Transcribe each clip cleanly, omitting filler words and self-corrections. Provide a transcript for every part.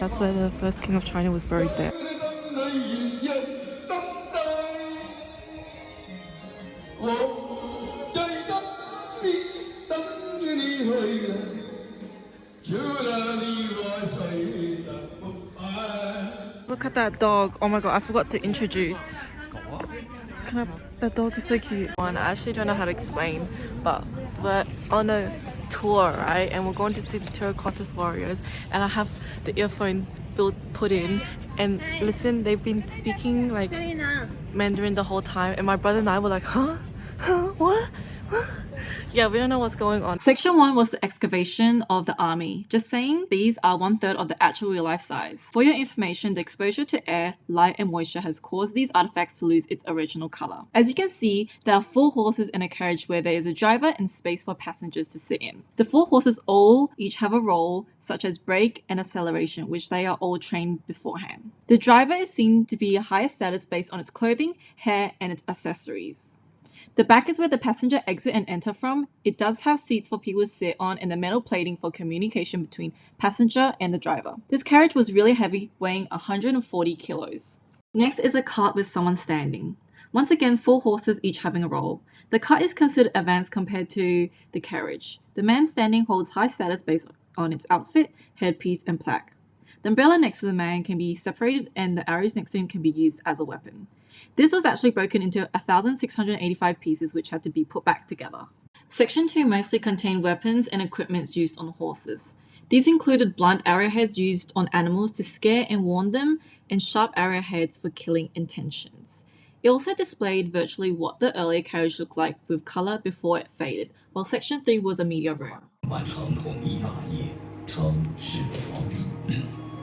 That's where the first king of China was buried there. Look at that dog. Oh my god, I forgot to introduce. That dog is so cute. I actually don't know how to explain, but we're on a tour, right? And we're going to see the Terracotta Warriors, and I have the earphone put in, and listen, they've been speaking like Mandarin the whole time, and my brother and I were like, huh? What? Yeah, we don't know what's going on. Section 1 was the excavation of the army. Just saying, these are 1/3 of the actual real life size. For your information, the exposure to air, light and moisture has caused these artifacts to lose its original color. As you can see, there are 4 horses in a carriage where there is a driver and space for passengers to sit in. The 4 horses each have a role, such as brake and acceleration, which they are all trained beforehand. The driver is seen to be a higher status based on its clothing, hair and its accessories. The back is where the passenger exit and enter from. It does have seats for people to sit on and the metal plating for communication between passenger and the driver. This carriage was really heavy, weighing 140 kilos. Next is a cart with someone standing. Once again, 4 horses each having a role. The cart is considered advanced compared to the carriage. The man standing holds high status based on its outfit, headpiece and plaque. The umbrella next to the man can be separated and the arrows next to him can be used as a weapon. This was actually broken into 1,685 pieces which had to be put back together. Section 2 mostly contained weapons and equipment used on horses. These included blunt arrowheads used on animals to scare and warn them, and sharp arrowheads for killing intentions. It also displayed virtually what the earlier carriage looked like with color before it faded, while Section 3 was a media room. 完成统一大业，称是皇帝，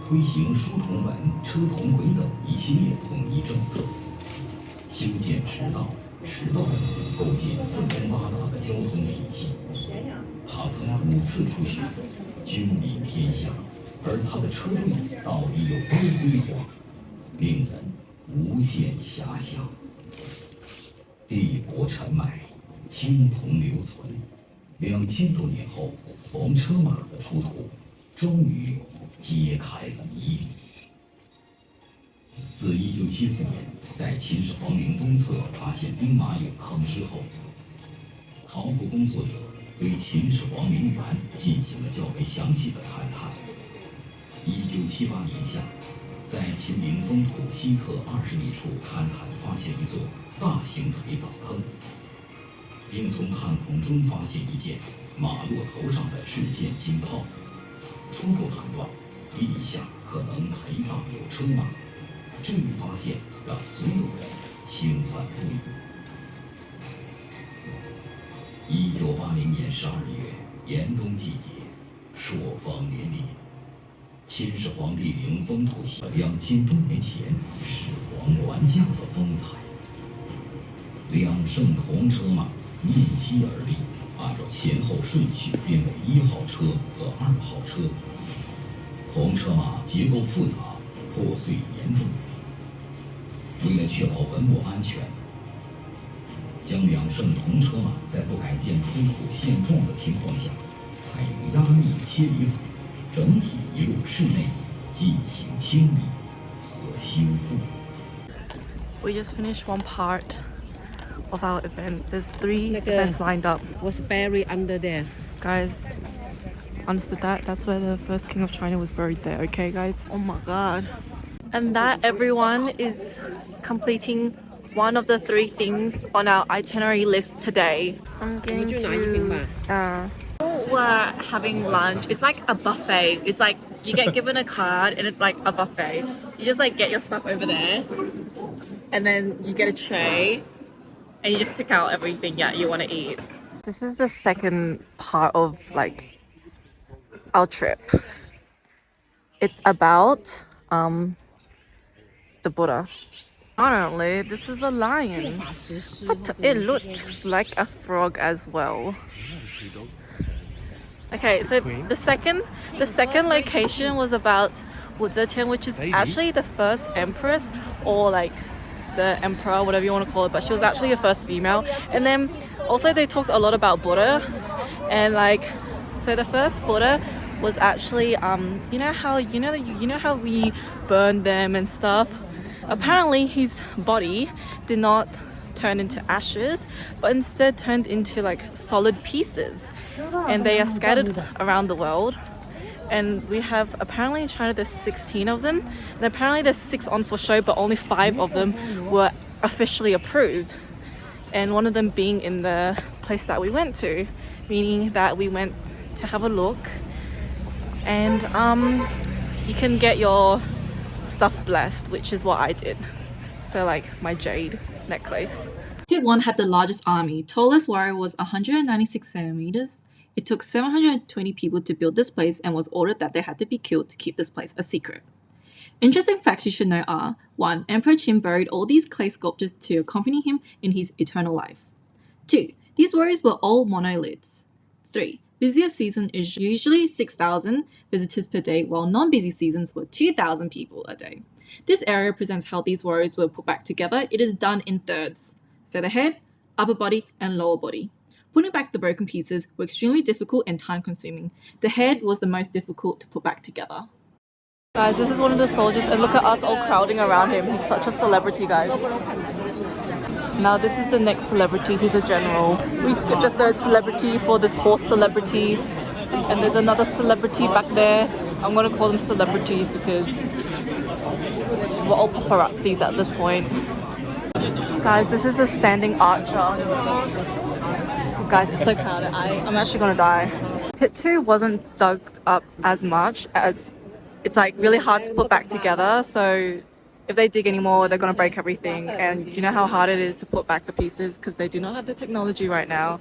推行书同文、车同轨等一系列统一政策。 修建驰道，构建四通八达的交通体系。他曾5次出巡，君临天下，而他的车队到底有多辉煌，令人无限遐想。帝国陈脉，青铜留存。2000多年后，红车马的出土，终于揭开了谜底。 自1974年在秦始皇陵东侧发现兵马俑坑之后，考古工作者对秦始皇陵园进行了较为详细的勘探。1978年夏，在秦陵封土西侧20米处勘探发现一座大型推凿坑，并从探孔中发现一件马骆头上的事件金炮。初步判断，地下可能陪葬有车马。 这一发现让所有人兴奋不已。1980年12月，严冬季节，朔风连连。秦始皇帝陵封土系2000多年前始皇銮驾的风采。2乘铜车马面西而立，按照前后顺序编为1号车和2号车。铜车马结构复杂，破碎严重。 为了确保文物安全，将2乘铜车马在不改变出土现状的情况下，采用压力切离法，整体移入室内进行清理和修复。We just finished one part of our event. There's 3 events lined up. Was buried under there. Guys, understood that? That's where the first king of China was buried there. Okay, guys? Oh my god. And that, everyone, is completing one of the 3 things on our itinerary list today. I'm getting juice. We're having lunch. It's like a buffet. It's like you get given a card and it's like a buffet. You just like get your stuff over there and then you get a tray and you just pick out everything you want to eat. This is the second part of like our trip. It's about the Buddha. Apparently, this is a lion, but it looks like a frog as well. Okay, so the second location was about Wu Zetian, which is actually the first empress, or like the emperor, whatever you want to call it, but she was actually the first female. And then also they talked a lot about Buddha, and like So the first Buddha was actually you know how we burn them and stuff. Apparently his body did not turn into ashes, but instead turned into like solid pieces, and they are scattered around the world. And we have, apparently in China there's 16 of them, and apparently there's 6 on for show, but only 5 of them were officially approved, and one of them being in the place that we went to, meaning that we went to have a look. And you can get your stuff blessed, which is what I did. So like my jade necklace. Pit 1 had the largest army. Tallest warrior was 196 centimeters. It took 720 people to build this place and was ordered that they had to be killed to keep this place a secret. Interesting facts you should know are: 1. Emperor Qin buried all these clay sculptures to accompany him in his eternal life. 2. These warriors were all monoliths. 3. Busier season is usually 6,000 visitors per day, while non-busy seasons were 2,000 people a day. This area represents how these warriors were put back together. It is done in thirds. So the head, upper body, and lower body. Putting back the broken pieces were extremely difficult and time-consuming. The head was the most difficult to put back together. Guys, this is one of the soldiers, and look at us all crowding around him. He's such a celebrity, guys. Now this is the next celebrity. He's a general. We skipped the third celebrity for this horse celebrity, and there's another celebrity back there. I'm gonna call them celebrities because we're all paparazzis at this point. Guys, this is the standing archer. Guys, it's so crowded. I'm actually gonna die. Pit 2 wasn't dug up as much, as it's like really hard to put back together. So if they dig anymore, they're gonna break everything. And you know how hard it is to put back the pieces because they do not have the technology right now.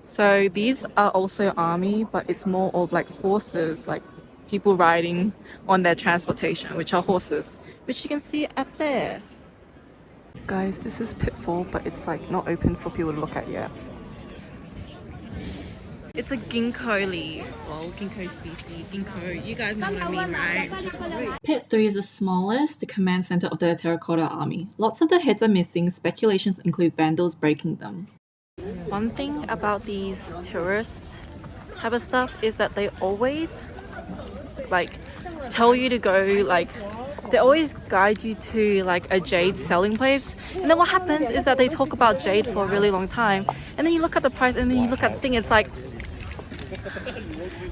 So these are also army, but it's more of like horses, like people riding on their transportation, which are horses, which you can see up there. Guys, this is Pit 4, but it's like not open for people to look at yet. It's a ginkgo leaf. Well, ginkgo species. Ginkgo, you guys know what I mean, right? Pit 3 is the smallest, the command center of the Terracotta Army. Lots of the heads are missing. Speculations include vandals breaking them. One thing about these tourist type of stuff is that they always like tell you to go, like they always guide you to like a jade selling place, and then what happens is that they talk about jade for a really long time, and then you look at the price, and then you look at the thing, it's like,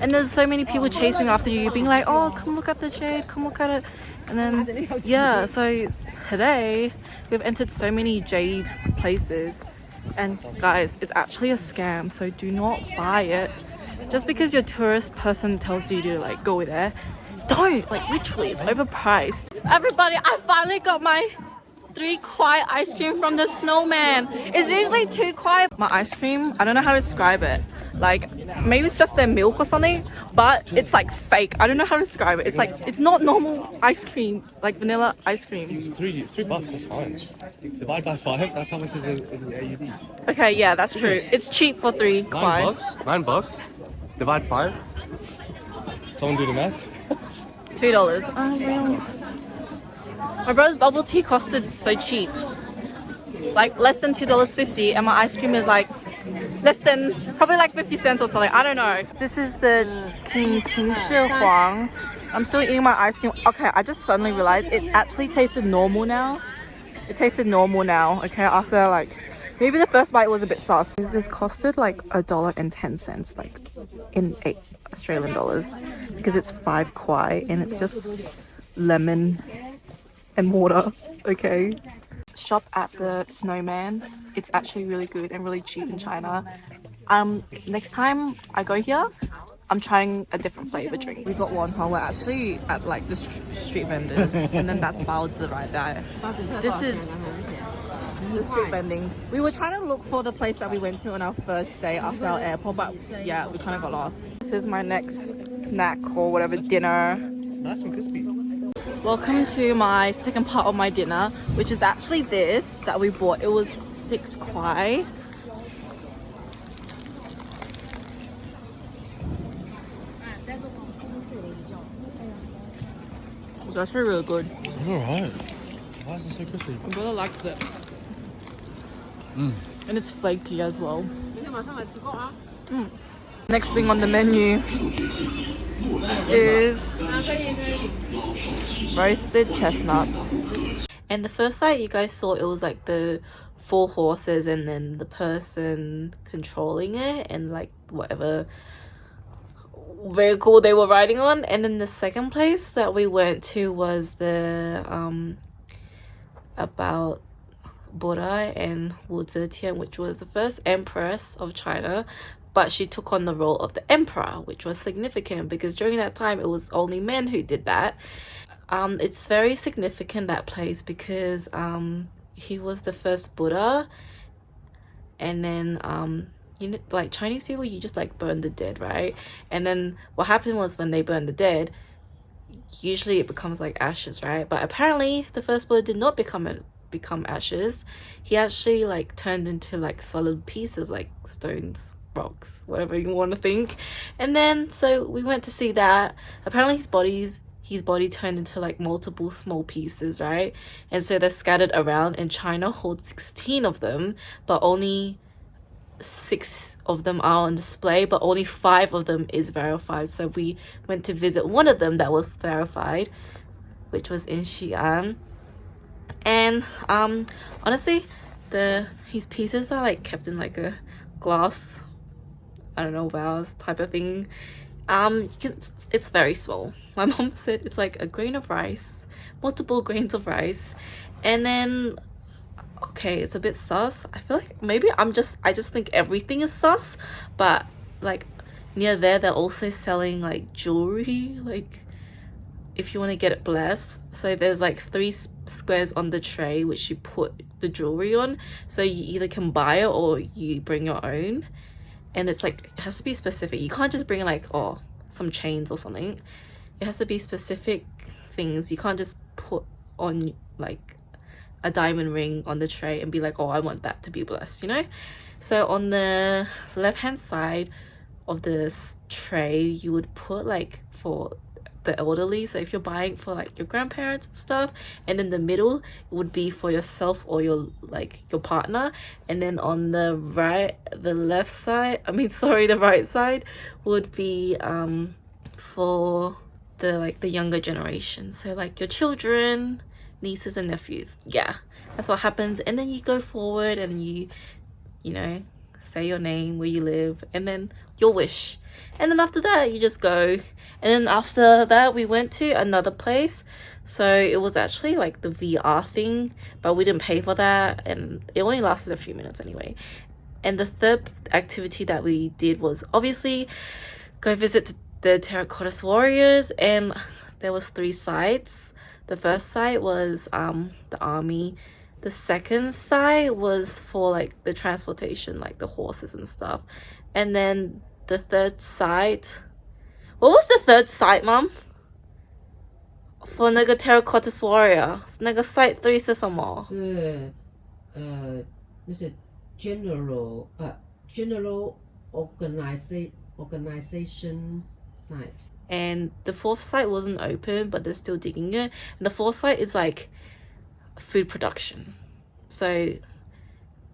and there's so many people chasing after you, being like, oh, come look at the jade, come look at it. And then yeah, so today we've entered so many jade places, and guys, it's actually a scam, so do not buy it just because your tourist person tells you to like go there. Don't, like literally, it's overpriced. Everybody, I finally got my 3 kwai ice cream from the snowman. It's usually 2 kwai. My ice cream, I don't know how to describe it. Like maybe it's just their milk or something, but it's like fake. I don't know how to describe it. It's like, it's not normal ice cream, like vanilla ice cream. It's $3, that's fine. Divide by 5, that's how much is in the AUD. Okay, yeah, that's true. It's cheap for 3 kwai. $9? Divide 5? Someone do the math? $2. Oh, really? My brother's bubble tea costed so cheap, like less than $2.50, and my ice cream is like less than probably like 50 cents or something. I don't know. This is the Qin Huang. I'm still eating my ice cream. Okay, I just suddenly realized it actually tasted normal now. It tasted normal now. Okay, after like maybe the first bite was a bit sus. This costed like $1.10, like in Australian dollars, because it's 5 kwai and it's just lemon and water. Okay, shop at the snowman. It's actually really good and really cheap in China. Next time I go here, I'm trying a different flavor drink. We got one Huang. We're actually at like the street vendors, and then that's Baozi right there. This is the street vending. We were trying to look for the place that we went to on our first day after our airport, but yeah, we kind of got lost. This is my next snack or whatever, dinner. It's nice and crispy. Welcome to my second part of my dinner, which is actually this that we bought. It was 6 kwai. It's actually really good. Alright. Why is it so crispy? My brother likes it. And it's flaky as well. Next thing on the menu is roasted chestnuts. And the first sight you guys saw, it was like the 4 horses and then the person controlling it and like whatever vehicle they were riding on. And then the second place that we went to was the about Buddha and Wu Zetian, which was the first empress of China, but she took on the role of the emperor, which was significant because during that time it was only men who did that. It's very significant, that place, because he was the first Buddha. And then you know, like Chinese people, you just like burn the dead, right? And then what happened was when they burned the dead, usually it becomes like ashes, right? But apparently the first Buddha did not become ashes. He actually like turned into like solid pieces, like stones, rocks, whatever you want to think. And then so we went to see that. Apparently his body turned into like multiple small pieces, right? And so they're scattered around, and China holds 16 of them, but only 6 of them are on display, but only 5 of them is verified. So we went to visit one of them that was verified, which was in Xi'an. And honestly, his pieces are like kept in like a glass, I don't know, vase type of thing. It's very small. My mom said it's like a grain of rice, multiple grains of rice. And then okay, it's a bit sus. I feel like maybe I just think everything is sus, but like near there they're also selling like jewelry, like if you want to get it blessed. So there's like 3 squares on the tray which you put the jewelry on, so you either can buy it or you bring your own. And it's like, it has to be specific. You can't just bring like some chains or something. It has to be specific things. You can't just put on like a diamond ring on the tray and be like, oh, I want that to be blessed, you know? So on the left hand side of this tray, you would put like for the elderly, so if you're buying for like your grandparents and stuff, and then the middle would be for yourself or your partner, and then on the right side would be for the younger generation, so like your children, nieces and nephews. Yeah, that's what happens. And then you go forward and you know, say your name, where you live, and then your wish. And then after that you just go. And then after that we went to another place. So it was actually like the VR thing, but we didn't pay for that, and it only lasted a few minutes anyway. And the third activity that we did was obviously go visit the Terracotta Warriors, and there was 3 sites. The first site was the army. The second site was for like the transportation, like the horses and stuff. And then the third site, what was the third site, Mom? For 那个 Terracotta Warrior 那个 site 3是什么？是就是 general organization site. And the 4th site wasn't open, but they're still digging it. And the 4th site is like food production. So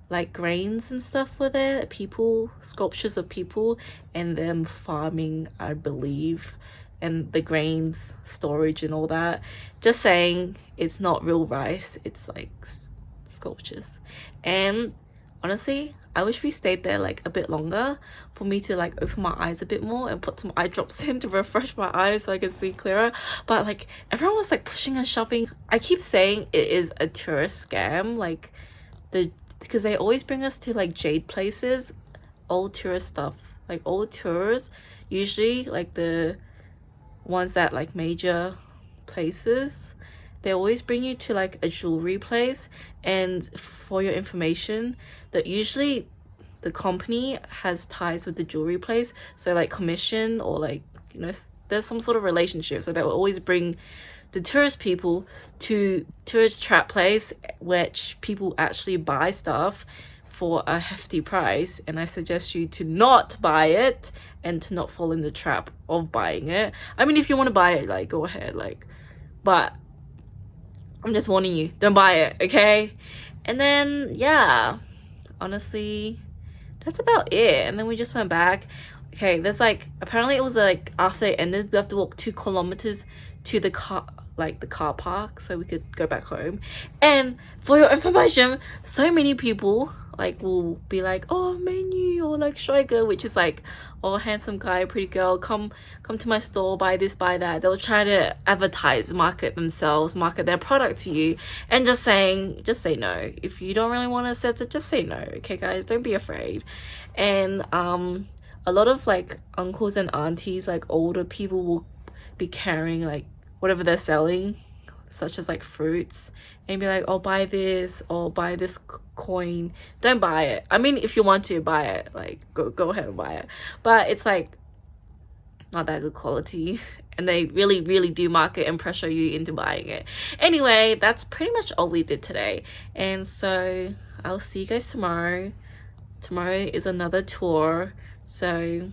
like grains and stuff were there, people, sculptures of people and them farming, I believe, and the grains storage and all that. Just saying, it's not real rice, it's like sculptures. And honestly, I wish we stayed there like a bit longer for me to like open my eyes a bit more and put some eye drops in to refresh my eyes so I can see clearer. But like everyone was like pushing and shoving. I keep saying it is a tourist scam, like because they always bring us to like jade places, old tourist stuff, like old tours, usually like the ones that like major places, they always bring you to like a jewelry place. And for your information, that usually the company has ties with the jewelry place, so like commission or like, you know, there's some sort of relationship, so they will always bring the tourist people to tourist trap place, which people actually buy stuff for a hefty price. And I suggest you to not buy it and to not fall in the trap of buying it. I mean, if you want to buy it, like, go ahead, like, but I'm just warning you, don't buy it, okay? And then yeah, honestly that's about it. And then we just went back. Okay, there's like, apparently it was like after it ended, we have to walk 2 kilometers to the car, like the car park, so we could go back home. And for your information, so many people like will be like, oh, menu, or like Shoiga, which is like, oh, handsome guy, pretty girl, come to my store, buy this, buy that. They'll try to advertise, market themselves, market their product to you, and just say no. If you don't really want to accept it, just say no. Okay, guys, don't be afraid. And a lot of like uncles and aunties, like older people, will be carrying like whatever they're selling, such as like fruits, and be like, oh, buy this, or buy this coin. Don't buy it. I mean, if you want to buy it, like go ahead and buy it, but it's like not that good quality, and they really do market and pressure you into buying it. Anyway, that's pretty much all we did today, and so I'll see you guys tomorrow. Tomorrow is another tour, so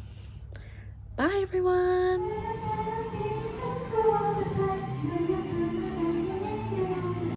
bye everyone.